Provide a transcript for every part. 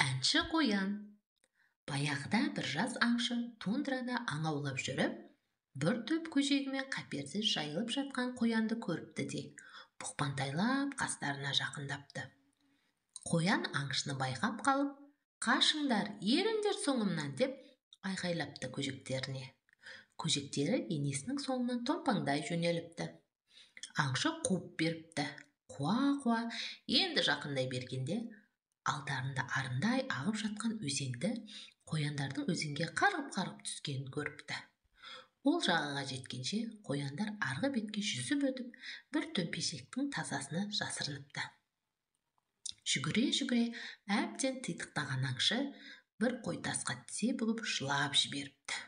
Әнші қоян. Баяғыда бір жас аңшы тундрада аң аулап жүріп, бір төп көжегімен қаперсіз жайылып жатқан қоянды көріпті де, бұқпантайлап қастарына жақындапты. Қоян аңшыны байқап қалып, «Қашыңдар, еріңдер соңымнан» деп айғайлапты көжектеріне. Көжектері енесінің соңынан томпаңдай жөнеліпті. Аңшы қуып беріпті. Қуа-қуа, енді жақындай бергенде, алдарында арындай ағып жатқан өзенді, қояндардың өзенге қарғып-қарғып түскенін көріпті. Ол жағаға жеткенше, қояндар арғы бетке жүзіп өтіп, бір төмпешектің тасасына жасырыныпты. Жүгіре-жүгіре әбден титықтаған аңшы бір қойтасқа тізе бүгіп жылап жіберіпті.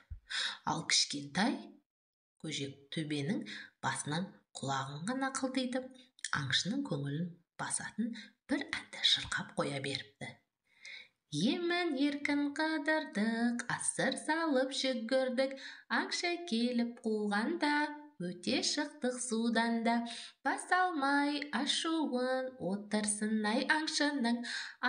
Ал кішкентай көжек төбенің басынан құлағын ғана қылтитып, аңшының көңілін басатын бір әнді шырқап қоя беріпті. Емін еркін қыдырдық, асыр салып жүгірдік, аңшы келіп қуғанда, өте шықтық судан да. Бас алмай ашуын отырсын-ай аңшының,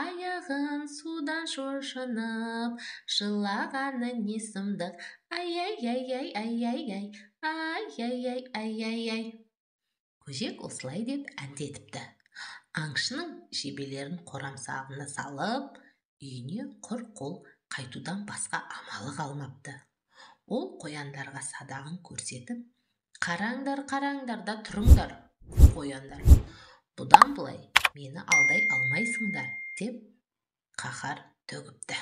аяғын судан шошынып, жылағаны не сұмдық, ай-ай-ай-ай, ай-ай-ай, ай-ай-ай, ай-ай-ай. Көжек осылай деп әндетіпті. Аңшының жебелерін қорамсағына салып, үйіне құр қол қайтудан басқа амалы қалмапты. Ол қояндарға садағын көрсетіп, «Қараңдар, қараңдар да тұрыңдар, қояндар. Бұдан былай мені алдай алмайсыңдар» деп қаһар төгіпті.